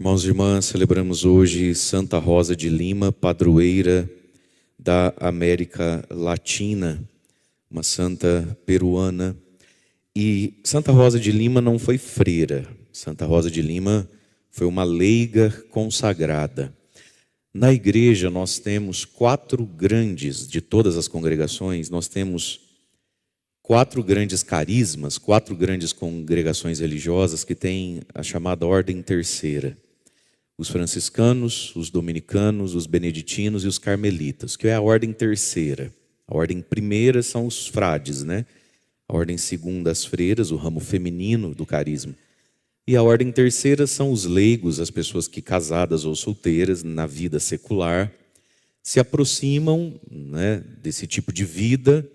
Irmãos e irmãs, celebramos hoje Santa Rosa de Lima, padroeira da América Latina, uma santa peruana. E Santa Rosa de Lima não foi freira, Santa Rosa de Lima foi uma leiga consagrada. Na igreja nós temos de todas as congregações, nós temos 4 grandes carismas, 4 grandes congregações religiosas que têm a chamada Ordem Terceira. Os franciscanos, os dominicanos, os beneditinos e os carmelitas, que é a Ordem Terceira. A Ordem Primeira são os frades, né? A Ordem Segunda, as freiras, o ramo feminino do carisma. E a Ordem Terceira são os leigos, as pessoas que casadas ou solteiras na vida secular se aproximam, né, desse tipo de vida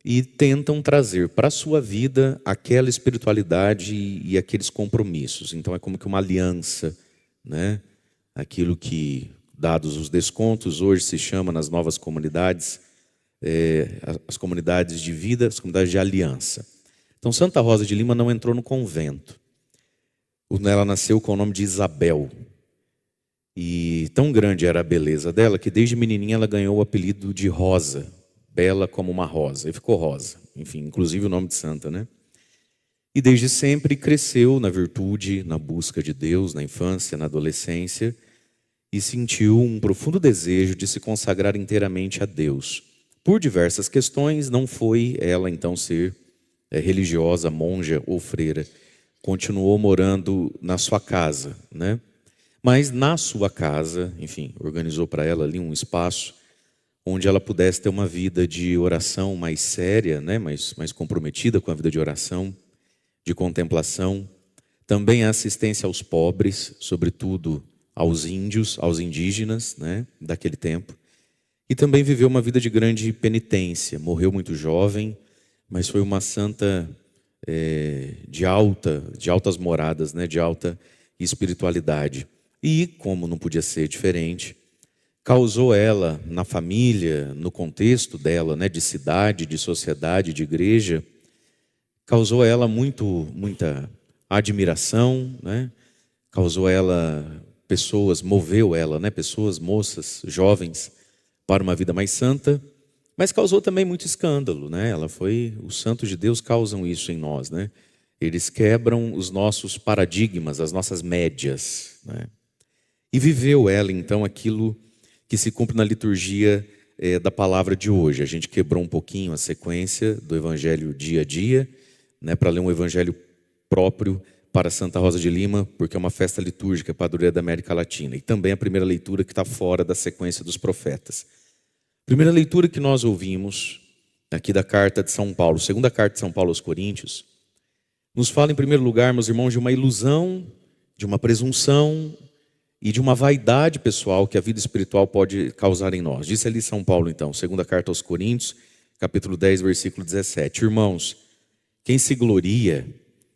e tentam trazer para a sua vida aquela espiritualidade e aqueles compromissos. Então é como que uma aliança, né? Aquilo que, dados os descontos, hoje se chama nas novas comunidades, as comunidades de vida, as comunidades de aliança. Então Santa Rosa de Lima não entrou no convento. Ela nasceu com o nome de Isabel. E tão grande era a beleza dela que desde menininha ela ganhou o apelido de Rosa. Bela como uma rosa. E ficou Rosa. Enfim, inclusive o nome de santa, né? E desde sempre cresceu na virtude, na busca de Deus, na infância, na adolescência. E sentiu um profundo desejo de se consagrar inteiramente a Deus. Por diversas questões, não foi ela então ser religiosa, monja ou freira. Continuou morando na sua casa, né? Mas na sua casa, enfim, organizou para ela ali um espaço onde ela pudesse ter uma vida de oração mais séria, né? mais comprometida com a vida de oração, de contemplação. Também a assistência aos pobres, sobretudo aos índios, aos indígenas, né? Daquele tempo. E também viveu uma vida de grande penitência. Morreu muito jovem, mas foi uma santa de altas moradas, né? De alta espiritualidade. E, como não podia ser diferente, causou ela, na família, no contexto dela, né? De cidade, de sociedade, de igreja, causou ela muita admiração, né? Causou ela moveu ela, né? Pessoas, moças, jovens, para uma vida mais santa, mas causou também muito escândalo, né? Os santos de Deus causam isso em nós, né? Eles quebram os nossos paradigmas, as nossas médias, né? E viveu ela então aquilo que se cumpre na liturgia da palavra de hoje. A gente quebrou um pouquinho a sequência do evangelho dia a dia, né? Para ler um evangelho próprio para Santa Rosa de Lima, porque é uma festa litúrgica, padroeira da América Latina. E também a primeira leitura que está fora da sequência dos profetas. Primeira leitura que nós ouvimos aqui da carta de São Paulo, segunda carta de São Paulo aos Coríntios, nos fala em primeiro lugar, meus irmãos, de uma ilusão, de uma presunção e de uma vaidade pessoal que a vida espiritual pode causar em nós. Disse ali São Paulo então, segunda carta aos Coríntios, capítulo 10, versículo 17. Irmãos, quem se gloria,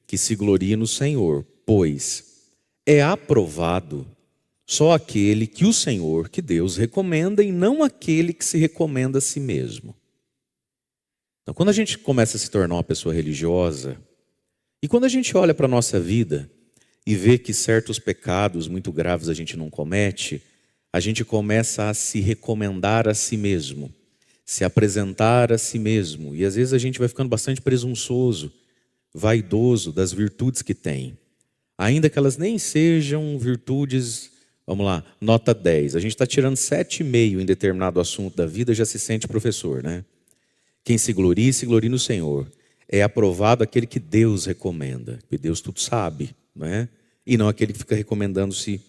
que se glorie no Senhor, pois é aprovado só aquele que o Senhor, que Deus, recomenda e não aquele que se recomenda a si mesmo. Então, quando a gente começa a se tornar uma pessoa religiosa, e quando a gente olha para a nossa vida e vê que certos pecados muito graves a gente não comete, a gente começa a se recomendar a si mesmo, se apresentar a si mesmo. E às vezes a gente vai ficando bastante presunçoso, vaidoso das virtudes que tem. Ainda que elas nem sejam virtudes, vamos lá, nota 10. A gente está tirando 7,5 em determinado assunto da vida, já se sente professor, né? Quem se glorie no Senhor. É aprovado aquele que Deus recomenda, porque Deus tudo sabe, né? E não aquele que fica recomendando-se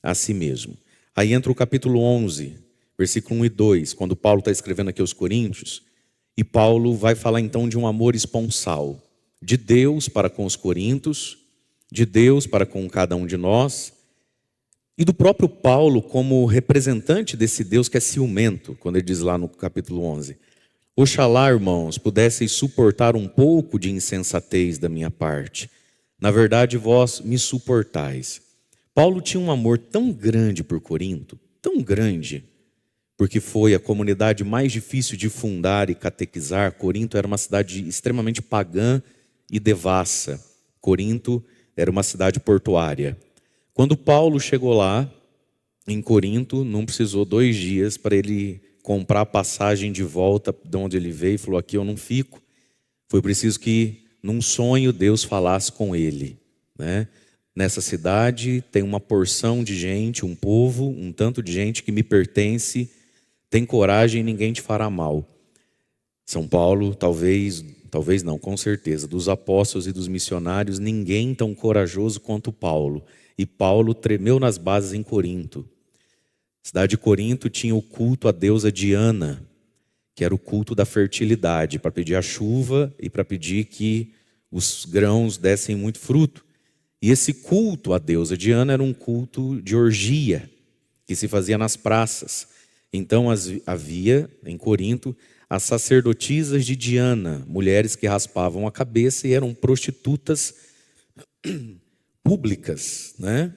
a si mesmo. Aí entra o capítulo 11, versículo 1 e 2, quando Paulo está escrevendo aqui aos Coríntios, e Paulo vai falar então de um amor esponsal, de Deus para com os coríntios, de Deus para com cada um de nós, e do próprio Paulo como representante desse Deus que é ciumento, quando ele diz lá no capítulo 11, oxalá, irmãos, pudesseis suportar um pouco de insensatez da minha parte. Na verdade, vós me suportais. Paulo tinha um amor tão grande por Corinto, tão grande, porque foi a comunidade mais difícil de fundar e catequizar. Corinto era uma cidade extremamente pagã e devassa. Corinto era uma cidade portuária. Quando Paulo chegou lá, em Corinto, não precisou 2 dias para ele comprar a passagem de volta de onde ele veio e falou: aqui eu não fico. Foi preciso que, num sonho, Deus falasse com ele, né? Nessa cidade tem uma porção de gente, um povo, um tanto de gente que me pertence, tem coragem e ninguém te fará mal. São Paulo, talvez não, com certeza, dos apóstolos e dos missionários, ninguém tão corajoso quanto Paulo. E Paulo tremeu nas bases em Corinto. A cidade de Corinto tinha o culto à deusa Diana, que era o culto da fertilidade, para pedir a chuva e para pedir que os grãos dessem muito fruto. E esse culto à deusa Diana era um culto de orgia, que se fazia nas praças. Então havia, em Corinto, as sacerdotisas de Diana, mulheres que raspavam a cabeça e eram prostitutas públicas, né?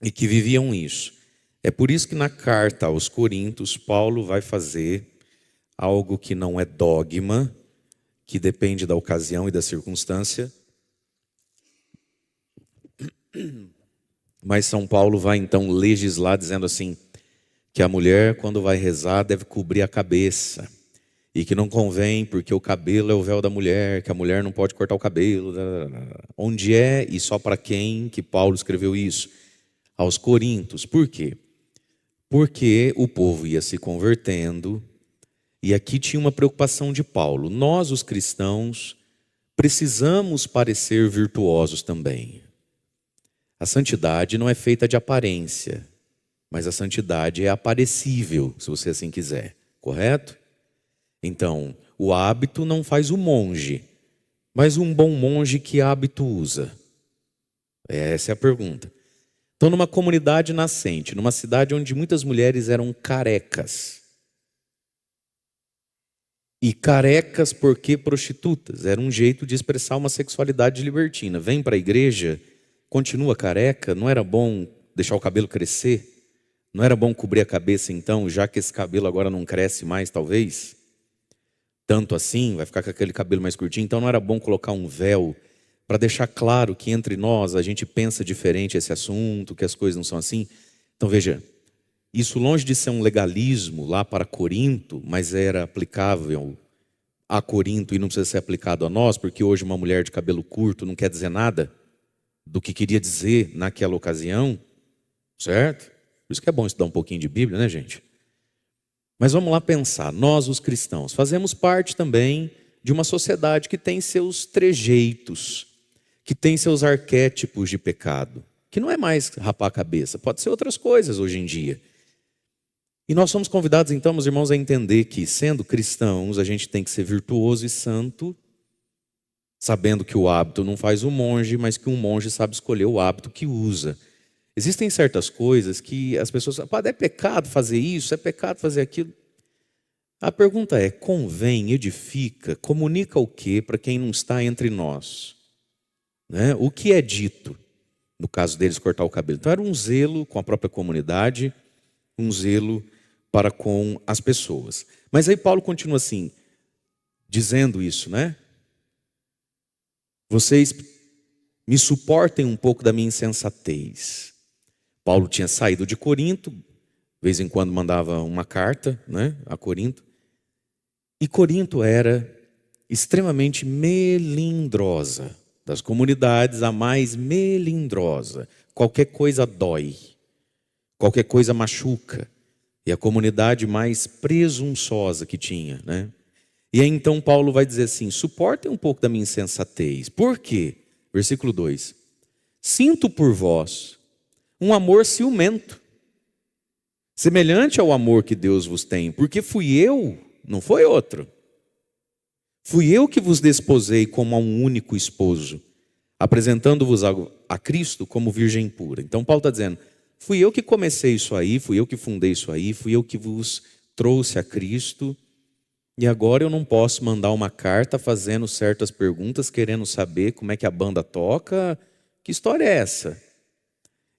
E que viviam isso. É por isso que na carta aos Coríntios, Paulo vai fazer algo que não é dogma, que depende da ocasião e da circunstância. Mas São Paulo vai então legislar dizendo assim, que a mulher quando vai rezar deve cobrir a cabeça. E que não convém porque o cabelo é o véu da mulher, que a mulher não pode cortar o cabelo. Onde é e só para quem que Paulo escreveu isso? Aos Coríntios. Por quê? Porque o povo ia se convertendo e aqui tinha uma preocupação de Paulo. Nós, os cristãos, precisamos parecer virtuosos também. A santidade não é feita de aparência, mas a santidade é aparecível, se você assim quiser, correto? Então, o hábito não faz o monge, mas um bom monge que hábito usa? Essa é a pergunta. Então, numa comunidade nascente, numa cidade onde muitas mulheres eram carecas, e carecas porque prostitutas, era um jeito de expressar uma sexualidade libertina. Vem para a igreja, continua careca, não era bom deixar o cabelo crescer? Não era bom cobrir a cabeça então, já que esse cabelo agora não cresce mais, talvez? Tanto assim, vai ficar com aquele cabelo mais curtinho, então não era bom colocar um véu para deixar claro que entre nós a gente pensa diferente esse assunto, que as coisas não são assim? Então veja, isso longe de ser um legalismo lá para Corinto, mas era aplicável a Corinto e não precisa ser aplicado a nós, porque hoje uma mulher de cabelo curto não quer dizer nada do que queria dizer naquela ocasião, certo? Por isso que é bom estudar um pouquinho de Bíblia, né, gente? Mas vamos lá pensar, nós os cristãos fazemos parte também de uma sociedade que tem seus trejeitos, que tem seus arquétipos de pecado, que não é mais rapar a cabeça, pode ser outras coisas hoje em dia. E nós somos convidados então, meus irmãos, a entender que sendo cristãos a gente tem que ser virtuoso e santo, sabendo que o hábito não faz o monge, mas que um monge sabe escolher o hábito que usa. Existem certas coisas que as pessoas falam, é pecado fazer isso, é pecado fazer aquilo. A pergunta é, convém, edifica, comunica o que para quem não está entre nós? Né? O que é dito, no caso deles cortar o cabelo? Então era um zelo com a própria comunidade, um zelo para com as pessoas. Mas aí Paulo continua assim, dizendo isso, né? Vocês me suportem um pouco da minha insensatez. Paulo tinha saído de Corinto, de vez em quando mandava uma carta, né, a Corinto. E Corinto era extremamente melindrosa, das comunidades a mais melindrosa. Qualquer coisa dói, qualquer coisa machuca. E a comunidade mais presunçosa que tinha, né? E aí então Paulo vai dizer assim, suportem um pouco da minha insensatez. Por quê? Versículo 2. Sinto por vós um amor ciumento, semelhante ao amor que Deus vos tem, porque fui eu, não foi outro. Fui eu que vos desposei como a um único esposo, apresentando-vos a Cristo como virgem pura. Então Paulo está dizendo, fui eu que comecei isso aí, fui eu que fundei isso aí, fui eu que vos trouxe a Cristo, e agora eu não posso mandar uma carta fazendo certas perguntas, querendo saber como é que a banda toca. Que história é essa?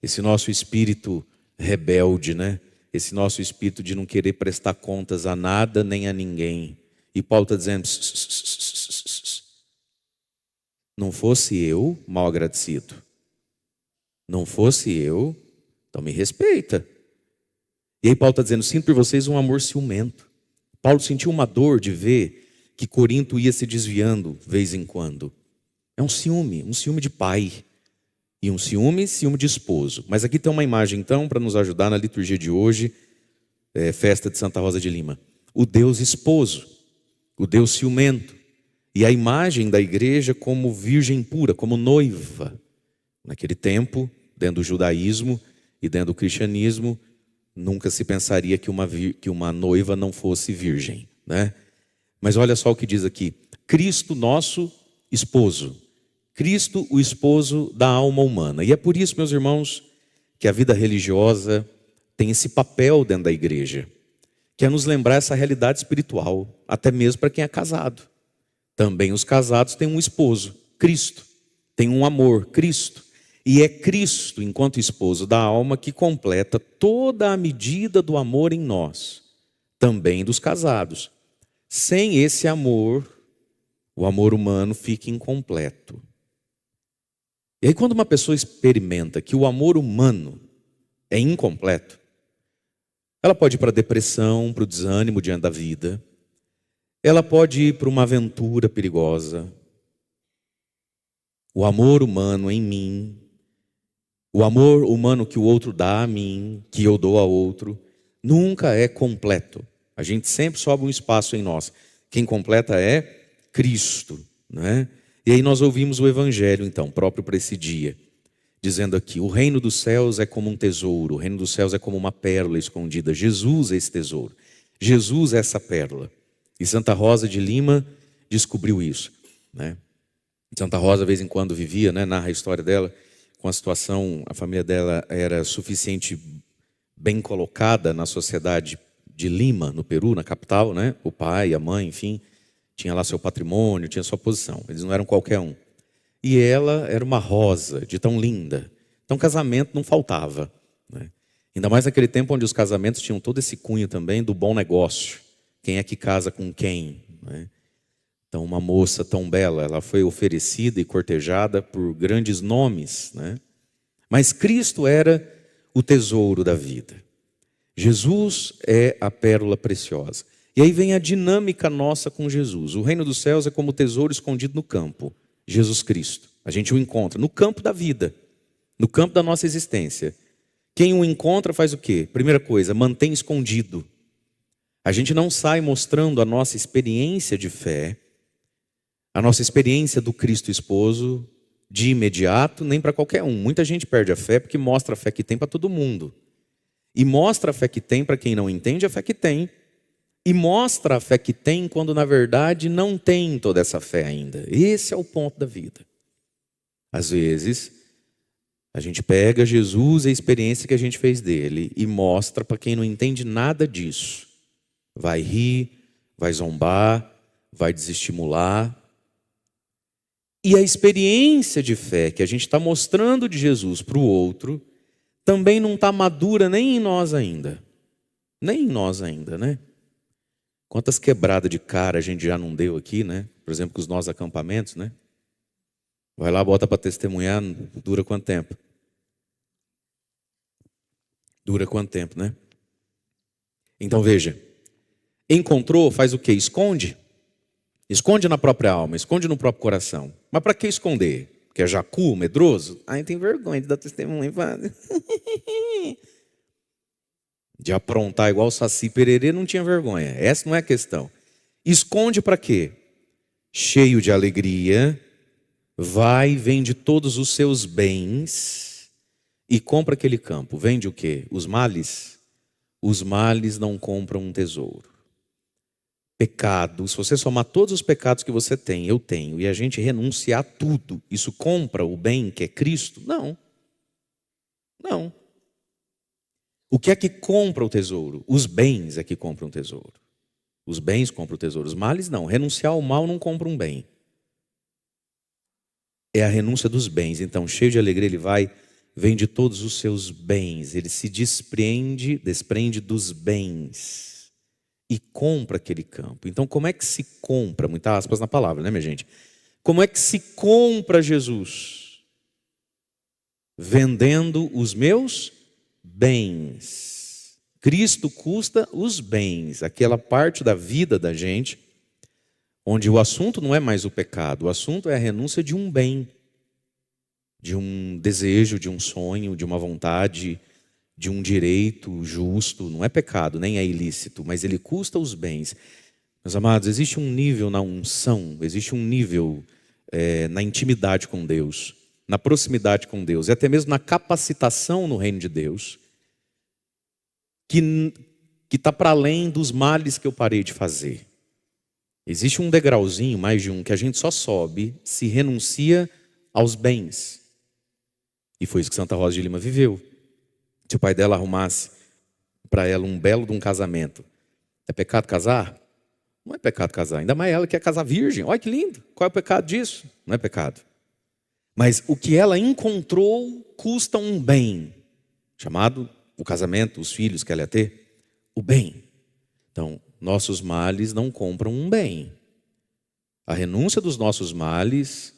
Esse nosso espírito rebelde, né? Esse nosso espírito de não querer prestar contas a nada nem a ninguém. E Paulo está dizendo, não fosse eu mal agradecido. Não fosse eu, então me respeita. E aí Paulo está dizendo, sinto por vocês um amor ciumento. Paulo sentiu uma dor de ver que Corinto ia se desviando de vez em quando. É um ciúme de pai. E um ciúme de esposo. Mas aqui tem uma imagem então, para nos ajudar na liturgia de hoje, festa de Santa Rosa de Lima. O Deus esposo, o Deus ciumento. E a imagem da igreja como virgem pura, como noiva. Naquele tempo, dentro do judaísmo e dentro do cristianismo, nunca se pensaria que uma noiva não fosse virgem, né? Mas olha só o que diz aqui. Cristo nosso esposo. Cristo o esposo da alma humana. E é por isso, meus irmãos, que a vida religiosa tem esse papel dentro da igreja, que é nos lembrar essa realidade espiritual, até mesmo para quem é casado. Também os casados têm um esposo, Cristo. Tem um amor, Cristo. E é Cristo, enquanto esposo da alma, que completa toda a medida do amor em nós, também dos casados. Sem esse amor, o amor humano fica incompleto. E aí quando uma pessoa experimenta que o amor humano é incompleto, ela pode ir para a depressão, para o desânimo diante da vida, ela pode ir para uma aventura perigosa. O amor humano em mim, o amor humano que o outro dá a mim, que eu dou a outro, nunca é completo. A gente sempre sobe um espaço em nós. Quem completa é Cristo, né? E aí nós ouvimos o Evangelho, então, próprio para esse dia, dizendo aqui, o reino dos céus é como um tesouro, o reino dos céus é como uma pérola escondida. Jesus é esse tesouro, Jesus é essa pérola. E Santa Rosa de Lima descobriu isso, né? Santa Rosa, de vez em quando, vivia, né, narra a história dela, com a situação, a família dela era suficiente bem colocada na sociedade de Lima, no Peru, na capital, né? O pai, a mãe, enfim, tinha lá seu patrimônio, tinha sua posição. Eles não eram qualquer um. E ela era uma rosa, de tão linda. Então casamento não faltava, né? Ainda mais naquele tempo onde os casamentos tinham todo esse cunho também do bom negócio. Quem é que casa com quem, né? Então uma moça tão bela, ela foi oferecida e cortejada por grandes nomes, né? Mas Cristo era o tesouro da vida. Jesus é a pérola preciosa. E aí vem a dinâmica nossa com Jesus. O reino dos céus é como o tesouro escondido no campo. Jesus Cristo. A gente o encontra no campo da vida, no campo da nossa existência. Quem o encontra faz o quê? Primeira coisa, mantém escondido. A gente não sai mostrando a nossa experiência de fé, a nossa experiência do Cristo esposo de imediato, nem para qualquer um. Muita gente perde a fé porque mostra a fé que tem para todo mundo. E mostra a fé que tem para quem não entende a fé que tem. E mostra a fé que tem quando na verdade não tem toda essa fé ainda. Esse é o ponto da vida. Às vezes, a gente pega Jesus e a experiência que a gente fez dele e mostra para quem não entende nada disso. Vai rir, vai zombar, vai desestimular. E a experiência de fé que a gente está mostrando de Jesus para o outro também não está madura nem em nós ainda. Nem em nós ainda, né? Quantas quebradas de cara a gente já não deu aqui, né? Por exemplo, com os nossos acampamentos, né? Vai lá, bota para testemunhar, dura quanto tempo? Dura quanto tempo, né? Então veja, encontrou, faz o quê? Esconde. Esconde na própria alma, esconde no próprio coração. Mas para que esconder? Porque é jacu, medroso? Ai, tem vergonha de dar testemunho. De aprontar igual o Saci Pererê, não tinha vergonha. Essa não é a questão. Esconde para quê? Cheio de alegria, vai e vende todos os seus bens e compra aquele campo. Vende o quê? Os males? Os males não compram um tesouro. Pecado, se você somar todos os pecados que você tem, eu tenho, e a gente renunciar a tudo, isso compra o bem que é Cristo? Não. Não. O que é que compra o tesouro? Os bens é que compram o tesouro. Os bens compram o tesouro. Os males não. Renunciar ao mal não compra um bem. É a renúncia dos bens. Então, cheio de alegria, ele vai, vende todos os seus bens. Ele se desprende dos bens e compra aquele campo. Então, como é que se compra? Muitas aspas na palavra, né, minha gente? Como é que se compra Jesus? vendendo os meus bens. Cristo custa os bens, aquela parte da vida da gente, onde o assunto não é mais o pecado, o assunto é a renúncia de um bem, de um desejo, de um sonho, de uma vontade, de um direito justo. Não é pecado, nem é ilícito, mas ele custa os bens. Meus amados, existe um nível na unção, existe um nível na intimidade com Deus, na proximidade com Deus, e até mesmo na capacitação no reino de Deus, que está para além dos males que eu parei de fazer. Existe um degrauzinho, mais de um, que a gente só sobe se renuncia aos bens. E foi isso que Santa Rosa de Lima viveu. Se o pai dela arrumasse para ela um belo de um casamento, é pecado casar? Não é pecado casar, ainda mais ela que quer casar virgem. Olha que lindo, qual é o pecado disso? Não é pecado. Mas o que ela encontrou custa um bem, chamado o casamento, os filhos que ela ia ter, o bem. Então, nossos males não compram um bem. A renúncia dos nossos males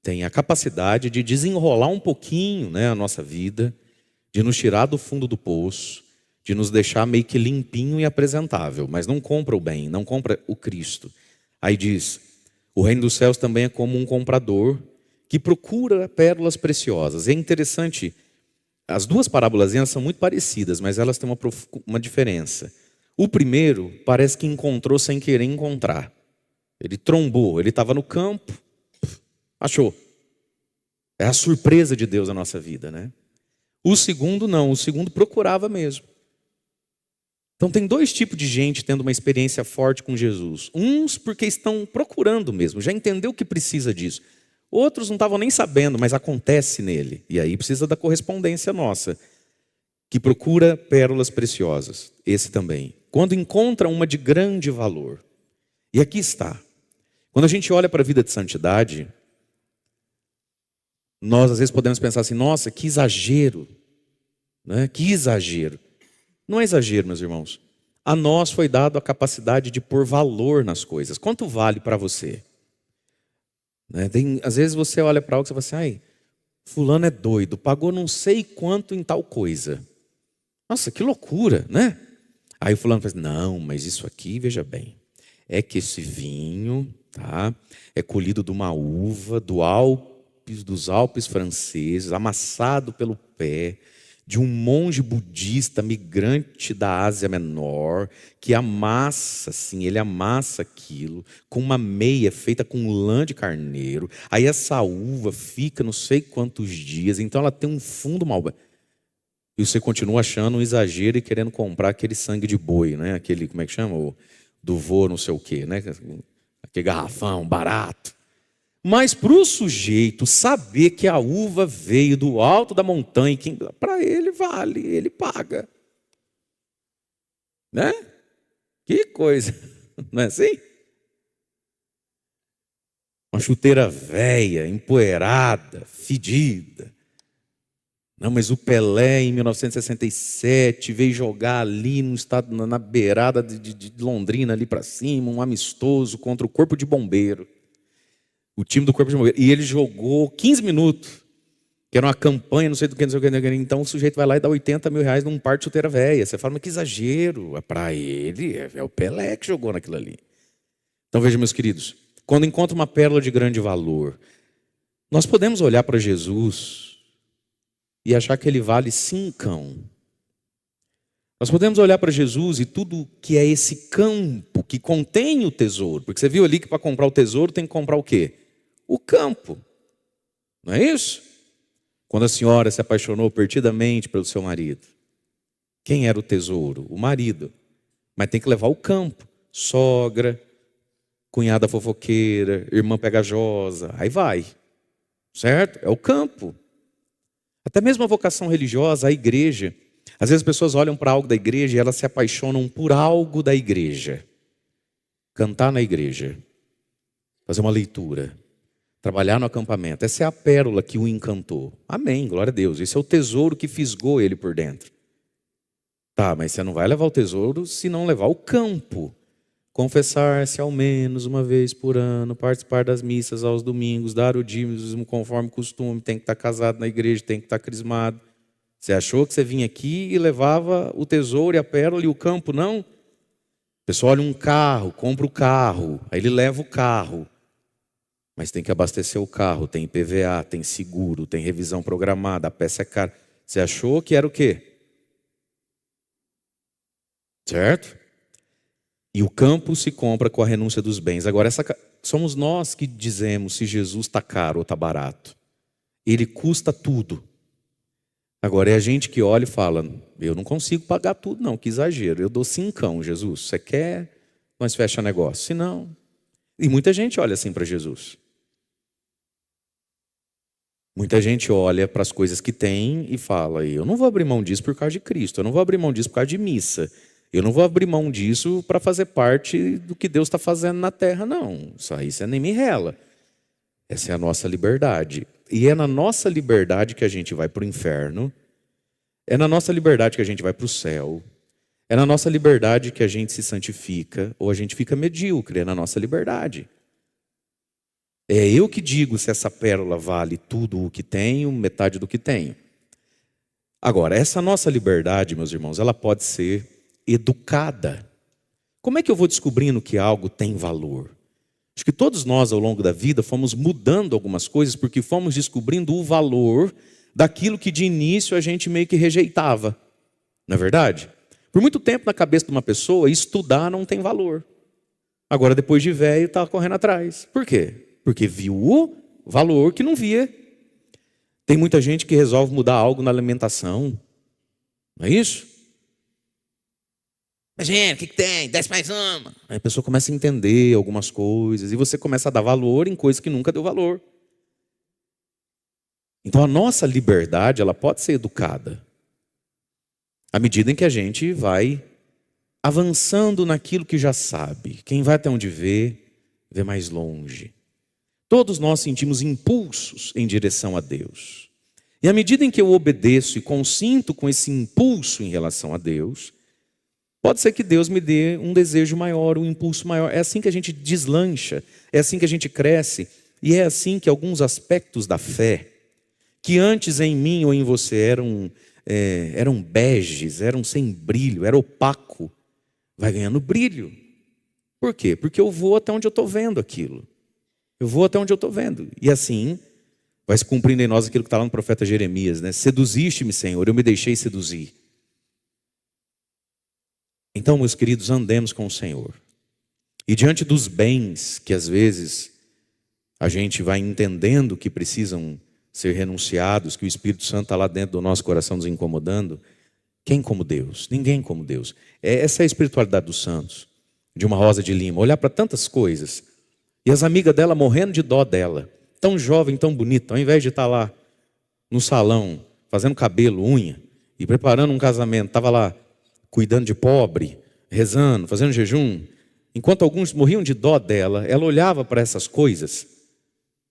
tem a capacidade de desenrolar um pouquinho, a nossa vida, de nos tirar do fundo do poço, de nos deixar meio que limpinho e apresentável, mas não compra o bem, não compra o Cristo. Aí diz, o reino dos céus também é como um comprador que procura pérolas preciosas. É interessante, as duas parábolas são muito parecidas, mas elas têm uma diferença. O primeiro parece que encontrou sem querer encontrar. Ele trombou, ele estava no campo, achou. É a surpresa de Deus na nossa vida, né? O segundo não, o segundo procurava mesmo. Então tem dois tipos de gente tendo uma experiência forte com Jesus. Uns porque estão procurando mesmo, já entendeu que precisa disso. Outros não estavam nem sabendo, mas acontece nele. E aí precisa da correspondência nossa, que procura pérolas preciosas. Esse também. Quando encontra uma de grande valor. E aqui está. Quando a gente olha para a vida de santidade, nós às vezes podemos pensar assim, nossa, que exagero. Né? Que exagero. Não é exagero, meus irmãos. A nós foi dado a capacidade de pôr valor nas coisas. Quanto vale para você? Às vezes você olha para algo e você fala assim, fulano é doido, pagou não sei quanto em tal coisa. Nossa, que loucura, né? Aí o fulano fala, não, mas isso aqui, veja bem, é que esse vinho, tá, é colhido de uma uva dos Alpes franceses, amassado pelo pé, de um monge budista migrante da Ásia Menor, que amassa, assim, ele amassa aquilo com uma meia feita com lã de carneiro. Aí essa uva fica não sei quantos dias, então ela tem um fundo mal. E você continua achando um exagero e querendo comprar aquele sangue de boi, né? Aquele, como é que chama? Do vô não sei o quê, né? Aquele garrafão barato. Mas para o sujeito saber que a uva veio do alto da montanha, para ele vale, ele paga. Né? Que coisa, não é assim? Uma chuteira velha, empoeirada, fedida. Não, mas o Pelé, em 1967, veio jogar ali no estado, na beirada de Londrina, ali para cima, um amistoso contra o Corpo de Bombeiro. O time do Corpo de Bombeiro. E ele jogou 15 minutos, que era uma campanha, não sei do que, não sei o que. Então o sujeito vai lá e dá 80 mil reais num par de chuteira velha. Você fala, mas que exagero. Para ele, é o Pelé que jogou naquilo ali. Então veja, meus queridos, quando encontra uma pérola de grande valor, nós podemos olhar para Jesus e achar que ele vale cincão. Nós podemos olhar para Jesus e tudo que é esse campo que contém o tesouro. Porque você viu ali que para comprar o tesouro tem que comprar o quê? O campo. Não é isso? Quando a senhora se apaixonou perdidamente pelo seu marido, quem era o tesouro? O marido. Mas tem que levar o campo. Sogra, cunhada fofoqueira, irmã pegajosa, aí vai. Certo? É o campo. Até mesmo a vocação religiosa, a igreja. Às vezes as pessoas olham para algo da igreja e elas se apaixonam por algo da igreja. Cantar na igreja, fazer uma leitura, trabalhar no acampamento. Essa é a pérola que o encantou. Amém, glória a Deus. Esse é o tesouro que fisgou ele por dentro. Tá, mas você não vai levar o tesouro se não levar o campo. confessar-se ao menos uma vez por ano, participar das missas aos domingos, dar o dízimo conforme costume, tem que estar casado na igreja, tem que estar crismado. Você achou que você vinha aqui e levava o tesouro e a pérola e o campo? Não. O pessoal olha um carro, compra o carro, aí ele leva o carro. Mas tem que abastecer o carro, tem IPVA, tem seguro, tem revisão programada, a peça é cara. Você achou que era o quê? Certo? E o campo se compra com a renúncia dos bens. Agora, somos nós que dizemos se Jesus está caro ou está barato. Ele custa tudo. Agora é a gente que olha e fala, eu não consigo pagar tudo não, que exagero. Eu dou 5, Jesus. Você quer? Nós fecha negócio. Se não... E muita gente olha assim para Jesus. Muita gente olha para as coisas que tem e fala, eu não vou abrir mão disso por causa de Cristo, eu não vou abrir mão disso por causa de missa, eu não vou abrir mão disso para fazer parte do que Deus está fazendo na terra, não. Isso aí você nem me rela. Essa é a nossa liberdade. E é na nossa liberdade que a gente vai para o inferno, é na nossa liberdade que a gente vai para o céu, é na nossa liberdade que a gente se santifica, ou a gente fica medíocre, é na nossa liberdade. É eu que digo se essa pérola vale tudo o que tenho, metade do que tenho. Agora, essa nossa liberdade, meus irmãos, ela pode ser educada. Como é que eu vou descobrindo que algo tem valor? Acho que todos nós, ao longo da vida, fomos mudando algumas coisas porque fomos descobrindo o valor daquilo que de início a gente meio que rejeitava. Não é verdade? Por muito tempo na cabeça de uma pessoa, estudar não tem valor. Agora, depois de velho, está correndo atrás. Por quê? Porque viu o valor que não via. Tem muita gente que resolve mudar algo na alimentação. Não é isso? Mas, gente, o que tem? Desce mais uma. Aí a pessoa começa a entender algumas coisas. E você começa a dar valor em coisas que nunca deu valor. Então a nossa liberdade, ela pode ser educada. À medida em que a gente vai avançando naquilo que já sabe. Quem vai até onde vê mais longe. Todos nós sentimos impulsos em direção a Deus. E à medida em que eu obedeço e consinto com esse impulso em relação a Deus, pode ser que Deus me dê um desejo maior, um impulso maior. É assim que a gente deslancha, é assim que a gente cresce. E é assim que alguns aspectos da fé, que antes em mim ou em você eram beges, eram sem brilho, era opaco, vai ganhando brilho. Por quê? Porque eu vou até onde eu estou vendo aquilo. Eu vou até onde eu estou vendo. E assim vai se cumprindo em nós aquilo que está lá no profeta Jeremias, né? Seduziste-me, Senhor, eu me deixei seduzir. Então, meus queridos, andemos com o Senhor. E diante dos bens que às vezes a gente vai entendendo que precisam ser renunciados, que o Espírito Santo está lá dentro do nosso coração nos incomodando, quem como Deus? Ninguém como Deus. Essa é a espiritualidade dos santos, de uma Rosa de Lima. Olhar para tantas coisas. E as amigas dela morrendo de dó dela. Tão jovem, tão bonita. Ao invés de estar lá no salão, fazendo cabelo, unha, e preparando um casamento, estava lá cuidando de pobre, rezando, fazendo jejum. Enquanto alguns morriam de dó dela, ela olhava para essas coisas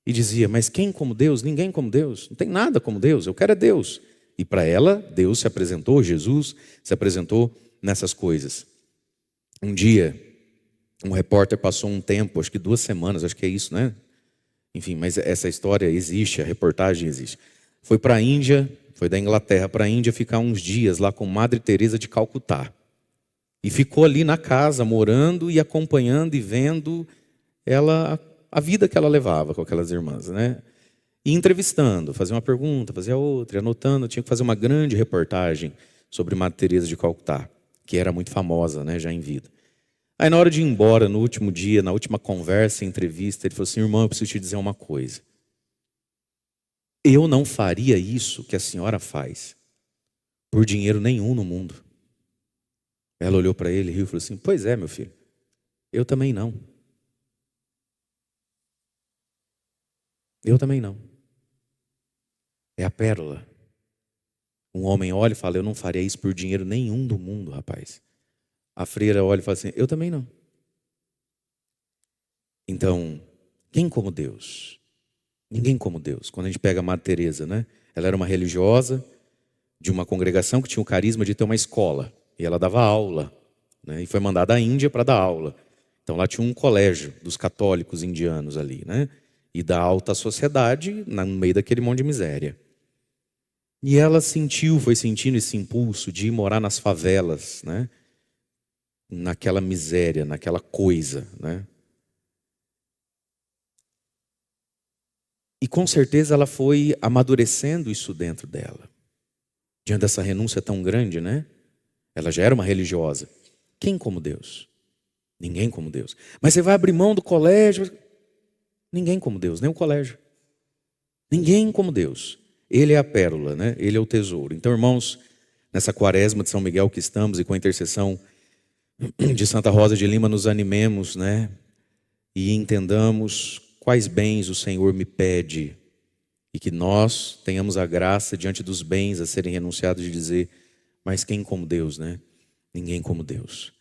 e dizia, mas quem como Deus? Ninguém como Deus. Não tem nada como Deus, eu quero é Deus. E para ela, Deus se apresentou, Jesus se apresentou nessas coisas. Um dia, um repórter passou um tempo, acho que 2 semanas, acho que é isso, né? Enfim, mas essa história existe, a reportagem existe. Foi para a Índia, foi da Inglaterra para a Índia ficar uns dias lá com Madre Teresa de Calcutá. E ficou ali na casa, morando e acompanhando e vendo ela, a vida que ela levava com aquelas irmãs, né? E entrevistando, fazia uma pergunta, fazia outra, anotando. Tinha que fazer uma grande reportagem sobre Madre Teresa de Calcutá, que era muito famosa, né, já em vida. Aí na hora de ir embora, no último dia, na última conversa, entrevista, ele falou assim, irmão, eu preciso te dizer uma coisa. Eu não faria isso que a senhora faz por dinheiro nenhum no mundo. Ela olhou para ele, riu e falou assim, pois é, meu filho, eu também não. Eu também não. É a pérola. Um homem olha e fala, eu não faria isso por dinheiro nenhum do mundo, rapaz. A freira olha e fala assim, eu também não. Então, quem como Deus? Ninguém como Deus. Quando a gente pega a Madre Teresa, né? Ela era uma religiosa de uma congregação que tinha o carisma de ter uma escola. E ela dava aula, né? E foi mandada à Índia para dar aula. Então lá tinha um colégio dos católicos indianos ali, né? E da alta sociedade no meio daquele monte de miséria. E ela foi sentindo esse impulso de ir morar nas favelas, né? Naquela miséria, naquela coisa, né? E com certeza ela foi amadurecendo isso dentro dela. Diante dessa renúncia tão grande, né? Ela já era uma religiosa. Quem como Deus? Ninguém como Deus. Mas você vai abrir mão do colégio? Ninguém como Deus, nem o colégio. Ninguém como Deus. Ele é a pérola, né? Ele é o tesouro. Então, irmãos, nessa quaresma de São Miguel que estamos e com a intercessão de Santa Rosa de Lima, nos animemos, né? E entendamos quais bens o Senhor me pede e que nós tenhamos a graça diante dos bens a serem renunciados de dizer, mas quem como Deus, né? Ninguém como Deus.